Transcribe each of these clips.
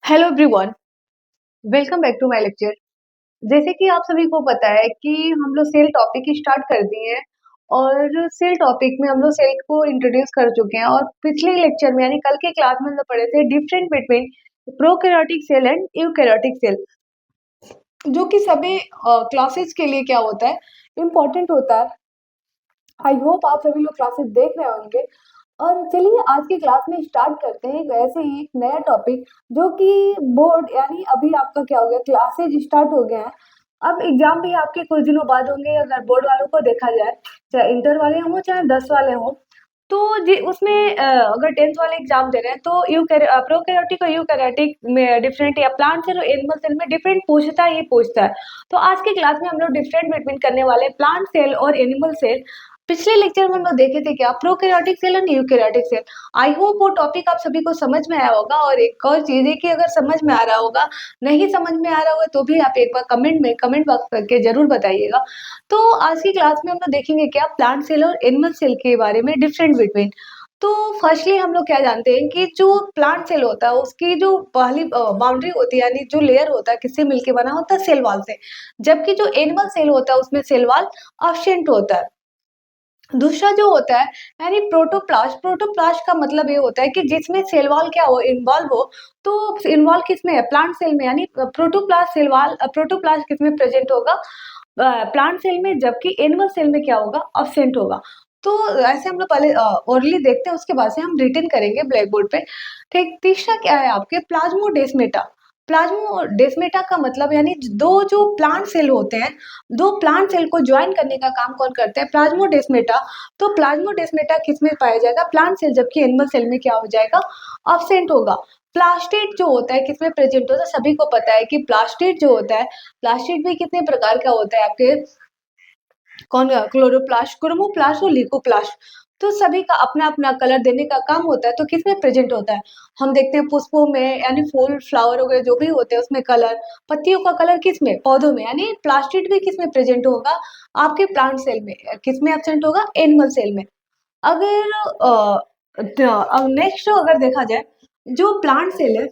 Hello everyone, welcome back to my lecture. जैसे कि आप सभी को पता है कि हम लोग सेल टॉपिक स्टार्ट कर दिए हैं और सेल टॉपिक में हम लोग सेल को इंट्रोड्यूस कर चुके हैं और पिछले लेक्चर में यानी कल के क्लास में हम लोग पढ़े थे different between prokaryotic cell and eukaryotic cell, जो कि सभी क्लासेस के लिए क्या होता है, इम्पोर्टेंट होता है। आई होप आप सभी लोग क्लासेस देख रहे होंगे। और चलिए आज की क्लास में स्टार्ट करते हैं वैसे ही एक नया टॉपिक, जो कि बोर्ड यानी अभी आपका क्या हो गया, क्लासेज स्टार्ट हो गए हैं। अब एग्जाम भी आपके कुछ दिनों बाद होंगे। अगर बोर्ड वालों को देखा जाए, चाहे इंटर वाले हों चाहे 10 वाले हों, तो जी उसमें अगर 10th वाले एग्जाम दे रहे हैं तो प्रोकैरियोटिक और यूकैरियोटिक में डिफरेंट, या प्लांट सेल और एनिमल सेल में डिफरेंट पूछता ही पूछता है। तो आज की क्लास में हम लोग डिफरेंट बिटवीन करने वाले प्लांट सेल और एनिमल सेल। पिछले लेक्चर में हम लोग देखे थे क्या, प्रोकैरियोटिक सेल और यूकैरियोटिक सेल। आई होप वो टॉपिक आप सभी को समझ में आया होगा। और एक और चीज है कि अगर समझ में आ रहा होगा, नहीं समझ में आ रहा होगा, तो भी आप एक बार कमेंट बॉक्स करके जरूर बताइएगा। तो आज की क्लास में हम लोग देखेंगे क्या, प्लांट सेल और एनिमल सेल के बारे में डिफरेंट बिटवीन। तो फर्स्टली हम लोग क्या जानते हैं कि जो प्लांट सेल होता है उसकी जो पहली बाउंड्री होती है यानी जो लेयर होता है, किससे मिलके बना होता है, सेल वॉल से। जबकि जो एनिमल सेल होता है उसमें सेल वॉल एब्सेंट होता है। दूसरा जो होता है यानी प्रोटोप्लास्ट। प्रोटोप्लास्ट का मतलब ये होता है कि जिसमें सेल वॉल क्या हो, इन्वॉल्व हो। तो इन्वॉल्व किसमें है, प्लांट सेल में, यानी प्रोटोप्लास्ट सेल वॉल, प्रोटोप्लास्ट किसमें प्रेजेंट होगा, प्लांट सेल में। जबकि एनिमल सेल में क्या होगा, अब्सेंट होगा। तो ऐसे हम लोग पहले ओरली देखते हैं, उसके बाद से हम रिटन करेंगे ब्लैक बोर्ड पे। ठीक, तीसरा क्या है आपके, प्लाज्मोडेस्मेटा। प्लाज्मोडेस्मेटा का मतलब यानी दो जो प्लांट सेल होते हैं, दो प्लांट सेल को ज्वाइन करने का काम कौन करता है, प्लाज्मोडेस्मेटा। तो प्लाज्मोडेस्मेटा किसमें पाया जाएगा, प्लांट सेल। जबकि एनिमल सेल में क्या हो जाएगा, अब्सेंट होगा। प्लास्टिड जो होता है किसमें प्रेजेंट होता है, सभी को पता है कि प्लास्टिड जो होता है, प्लास्टिड भी कितने प्रकार का होता है आपके, कौन, क्लोरोप्लास्ट, क्रोमोप्लास्ट और लिकोप्लास्ट। तो सभी का अपना अपना कलर देने का काम होता है। तो किसमें प्रेजेंट होता है, हम देखते हैं पुष्पों में, यानी फूल फ्लावर वगैरह जो भी होते हैं उसमें कलर। पत्तियों का कलर किसमें, पौधों में। यानी प्लास्टिड भी किसमें प्रेजेंट होगा, आपके प्लांट सेल में। किसमें एब्सेंट होगा, एनिमल सेल में। अगर नेक्स्ट अगर देखा जाए, जो प्लांट सेल है,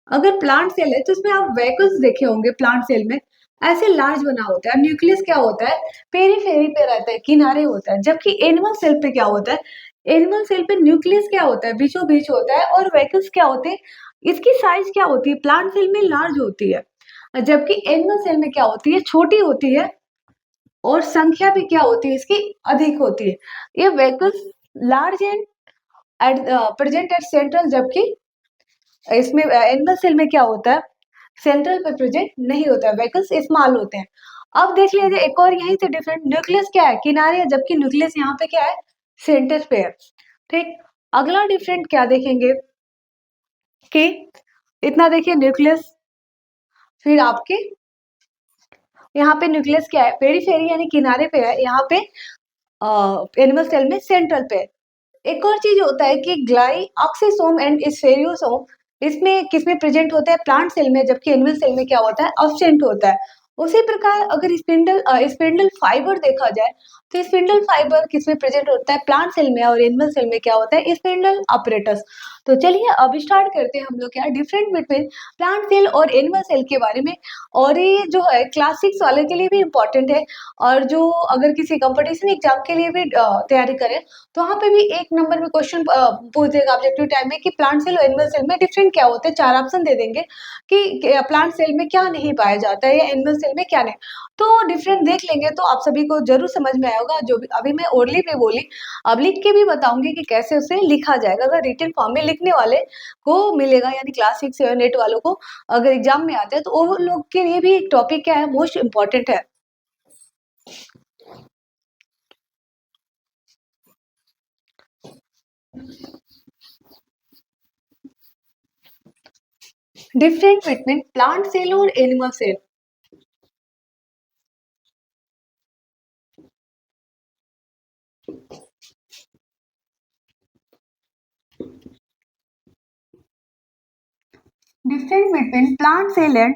अगर प्लांट सेल है तो उसमें आप वैकल्स देखे होंगे, प्लांट सेल में ऐसे लार्ज बना होता है। न्यूक्लियस क्या होता है, पेरीफेरी पे रहता है, किनारे होता है। जबकि एनिमल सेल पे क्या होता है, एनिमल सेल पे न्यूक्लियस क्या होता है, बीचों बीच होता है। और वैकल्स क्या होते हैं, इसकी साइज क्या होती है, प्लांट सेल में लार्ज होती है, जबकि एनिमल सेल में क्या होती है, छोटी होती है। और संख्या भी क्या होती है इसकी, अधिक होती है। ये vacuoles large and present at central, जबकि इसमें एनिमल सेल में क्या होता है, सेंट्रल पे प्रेजेंट नहीं होता है, वेहिकल्स स्मॉल होते हैं। अब देख लीजिए एक और यहीं से डिफरेंट, न्यूक्लियस क्या है, किनारे है, जबकि न्यूक्लियस यहाँ पे क्या है, सेंटर पे है। ठीक, अगला डिफरेंट क्या देखेंगे कि, इतना देखिए न्यूक्लियस, फिर आपके यहाँ पे न्यूक्लियस क्या है, पेरीफेरी यानी किनारे पे है, यहाँ पे एनिमल सेल में सेंट्रल पे है। एक और चीज होता है कि ग्लाई ऑक्सीसोम एंड स्फेरियोसोम, इसमें किसमें प्रेजेंट होता है, प्लांट सेल में। जबकि एनिमल सेल में क्या होता है, एब्सेंट होता है। उसी प्रकार अगर स्पिंडल फाइबर देखा जाए, तो स्पिंडल फाइबर किसमें प्रेजेंट होता है, प्लांट सेल में। और एनिमल सेल में क्या होता है, स्पिंडल अपरेटस। तो चलिए अब स्टार्ट करते हैं हम लोग क्या, डिफरेंट बिटवीन प्लांट सेल और एनिमल सेल के बारे में। और ये जो है क्लास 6 वाले के लिए भी इम्पोर्टेंट है। और जो अगर किसी कंपटीशन एग्जाम के लिए भी तैयारी करें, तो वहाँ पे भी एक नंबर में क्वेश्चन पूछ देगा ऑब्जेक्टिव टाइम में कि प्लांट सेल और एनिमल सेल में डिफरेंट क्या होते हैं। 4 ऑप्शन दे देंगे कि प्लांट सेल में क्या नहीं पाया जाता है या एनिमल सेल में क्या नहीं। तो डिफरेंट देख लेंगे तो आप सभी को जरूर समझ में आया होगा। जो भी अभी मैं ओरली पे बोली, अब लिख के भी बताऊंगी कि कैसे उसे लिखा जाएगा। अगर रिटन फॉर्म में लिखने वाले को मिलेगा, यानी क्लास 6 7 8 वालों को अगर एग्जाम में आता है, तो वो लोग के लिए भी टॉपिक क्या है, मोस्ट इंपॉर्टेंट है। डिफरेंट बिटवीन प्लांट सेल और animal cell. Difference between plant cell and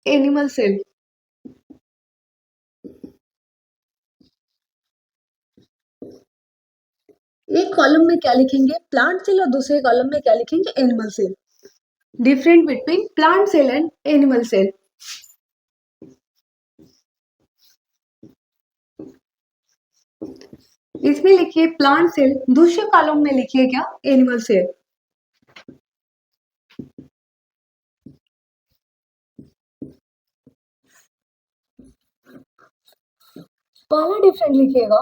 animal cell. एक कॉलम में क्या लिखेंगे, प्लांट सेल, और दूसरे कॉलम में क्या लिखेंगे, animal cell. Different between plant cell and animal cell. इसमें लिखिए प्लांट सेल, दूसरे कॉलम में लिखिए क्या, एनिमल सेल। पहला डिफरेंट लिखिएगा,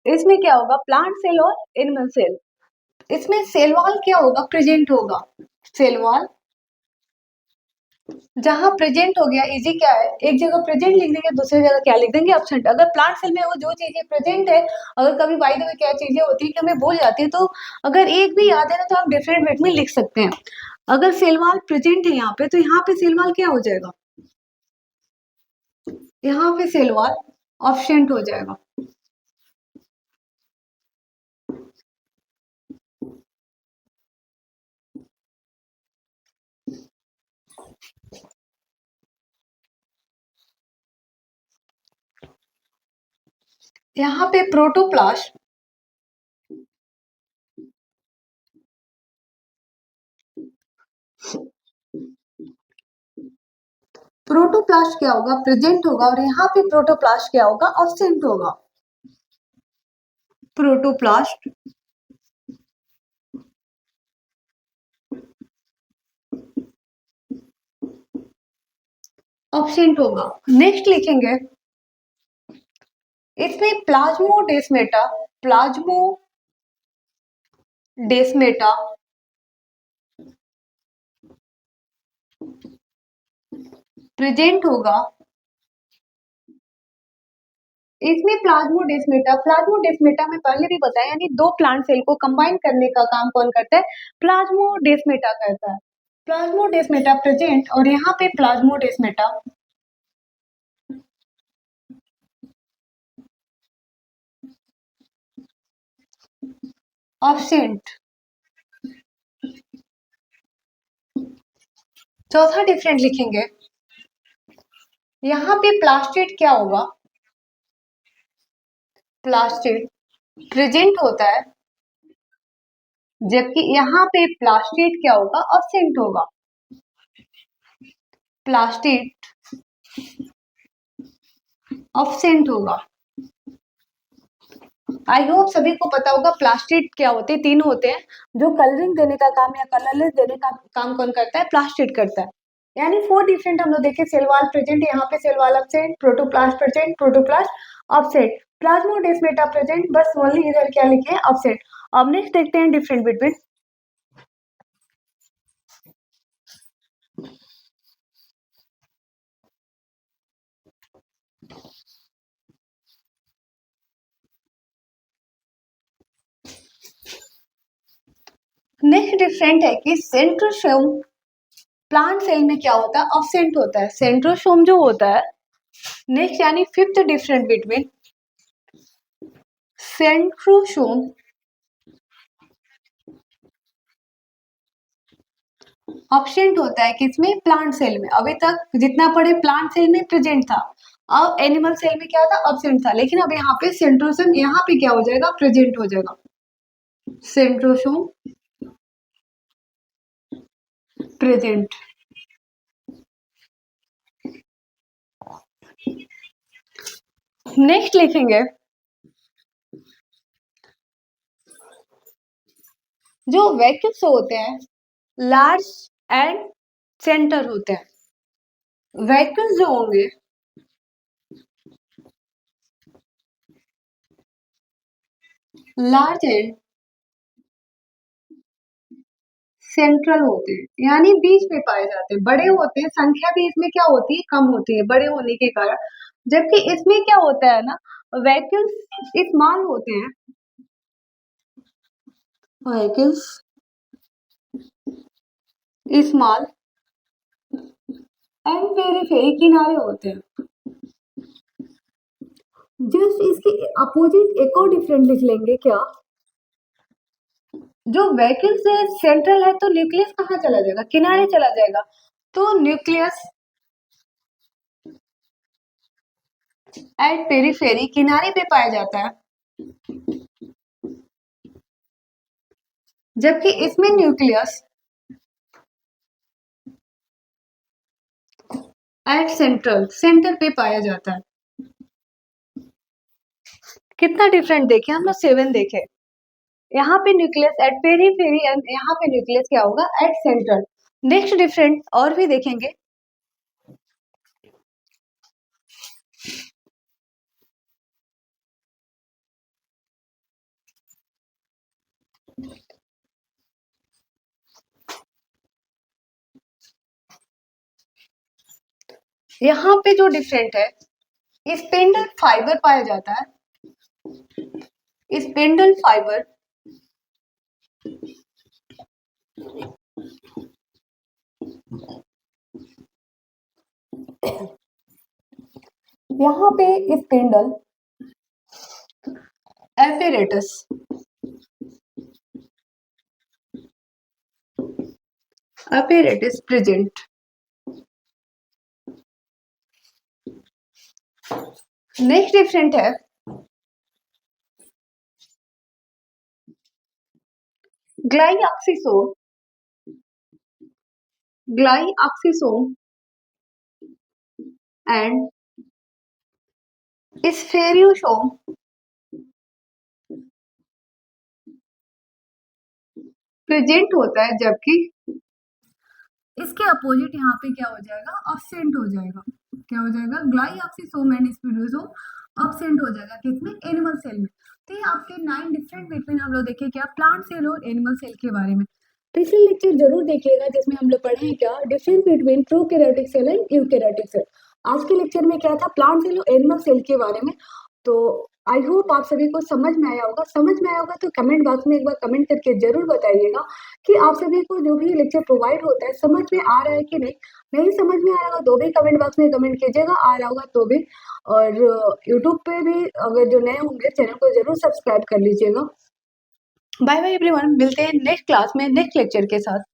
इसमें क्या होगा, प्लांट सेल और एनिमल सेल। इसमें सेल वॉल क्या होगा, प्रेजेंट होगा। सेल वॉल जहां प्रेजेंट हो गया, इजी क्या है, एक जगह प्रेजेंट लिख देंगे, दूसरी जगह क्या लिख देंगे, एब्सेंट। अगर प्लांट सेल में वो जो चीजें प्रेजेंट है, अगर कभी बाय द वे क्या चीजें होती है कि हमें भूल जाती है, तो अगर एक भी याद है ना, तो हम डिफरेंट वेट में लिख सकते हैं। अगर सेलवाल प्रेजेंट है यहाँ पे, तो यहाँ पे सेलवाल क्या हो जाएगा, यहाँ पे सेलवाल ऑब्सेंट हो जाएगा। यहाँ पे प्रोटोप्लास्ट, प्रोटोप्लास्ट क्या होगा, प्रेजेंट होगा, और यहाँ पे प्रोटोप्लास्ट क्या होगा, ऑब्सेंट होगा। प्रोटोप्लास्ट ऑब्सेंट होगा। नेक्स्ट लिखेंगे, इसमें प्लाज्मोडेस्मेटा, प्लाज्मोडेस्मेटा प्रेजेंट होगा। इसमें प्लाज्मोडेस्मेटा में पहले भी बताया, यानी दो प्लांट सेल को कंबाइन करने का काम कौन करता है, प्लाज्मोडेस्मेटा करता है। प्लाज्मोडेस्मेटा प्रेजेंट, और यहाँ पे प्लाज्मोडेस्मेटा ऑब्सेंट। चौथा डिफरेंट लिखेंगे, यहाँ पे प्लास्टिड क्या होगा, प्लास्टिड प्रेजेंट होता है, जबकि यहाँ पे प्लास्टिड क्या होगा, ऑब्सेंट होगा। प्लास्टिड ऑब्सेंट होगा। आई होप सभी को पता होगा प्लास्टिड क्या होते हैं, तीन होते हैं, जो कलरिंग देने का काम या कलरलेस देने का काम कौन करता है, प्लास्टिड करता है। यानी फोर डिफरेंट हम लोग देखे, सेलवाल प्रेजेंट, यहाँ पे cell wall absent, protoplast present, protoplast absent, plasmodesmata present, बस ओनली इधर क्या लिखे हैं, ऑब्सेंट। अब नेक्स्ट देखते हैं डिफरेंट बिटवीन, नेक्स्ट डिफरेंट है कि सेंट्रोसोम प्लांट सेल में क्या होता है, ऑब्सेंट होता है। सेंट्रोसोम जो होता है, नेक्स्ट यानी fifth different between centrosome absent होता है किसमें, प्लांट सेल में। अभी तक जितना पढ़े प्लांट सेल में प्रेजेंट था, अब एनिमल सेल में क्या था, ऑब्सेंट था, लेकिन अब यहाँ पे सेंट्रोसोम, यहाँ पे क्या हो जाएगा, प्रेजेंट हो जाएगा। Centrosome present. नेक्स्ट लिखेंगे, जो वैक्यूल्स होते हैं लार्ज एंड सेंटर होते हैं। वैक्यूल्स जो होंगे लार्ज एंड सेंट्रल होते हैं, यानी बीच में पाए जाते हैं। बड़े होते हैं, संख्या भी इसमें क्या होती है, कम होती है बड़े होने के कारण, जबकि इसमें क्या होता है ना, वैक्यूल्स स्मॉल होते हैं, वैक्यूल्स स्मॉल एंड पेरिफेरी किनारे होते हैं। जस्ट इसके अपोजिट एक और डिफरेंट लिख लेंगे, क्या, जो वैक्यूल्स है सेंट्रल है, तो न्यूक्लियस कहाँ चला जाएगा, किनारे चला जाएगा, तो न्यूक्लियस एट पेरीफेरी किनारे पे पाया जाता है, जबकि इसमें न्यूक्लियस एट सेंट्रल सेंटर पे पाया जाता है। कितना डिफरेंट देखे हम लोग, 7 देखे। यहाँ पे न्यूक्लियस एट पेरीफेरी एंड यहाँ पे न्यूक्लियस क्या होगा, एट सेंट्रल। नेक्स्ट डिफरेंट और भी देखेंगे। यहाँ पे जो डिफरेंट है, स्पिंडल फाइबर पाया जाता है, स्पिंडल फाइबर यहाँ पे spindle apparatus apparatus present। Next different है, ग्लाइऑक्सिसोम एंड स्फेरियोसोम प्रेजेंट होता है, जबकि इसके अपोजिट यहाँ पे क्या हो जाएगा, अब्सेंट हो जाएगा। क्या हो जाएगा, ग्लाइऑक्सिसोम एंड स्फेरियोसोम अब्सेंट हो जाएगा, किसमें, एनिमल सेल में। तो ये आपके 9 डिफरेंट बिटवीन हम लोग देखे क्या, प्लांट सेल और एनिमल सेल के बारे में। पिछले लेक्चर जरूर देखिएगा जिसमें हम लोग पढ़े हैं क्या, difference between prokaryotic cell and eukaryotic cell. आज के लेक्चर में क्या था, प्लांट सेल और एनिमल सेल के बारे में। तो आई होप आप सभी को समझ में आया होगा। समझ में आया होगा तो कमेंट बॉक्स में एक बार कमेंट करके जरूर बताइएगा कि आप सभी को जो भी लेक्चर प्रोवाइड होता है समझ में आ रहा है कि नहीं। नहीं समझ में आ रहा होगा तो भी कमेंट बॉक्स में कमेंट कीजिएगा, आ रहा होगा तो भी। और यूट्यूब पे भी अगर जो नए होंगे चैनल को जरूर सब्सक्राइब कर लीजिएगा। बाय बाय एवरीवन, मिलते हैं नेक्स्ट क्लास में नेक्स्ट लेक्चर के साथ।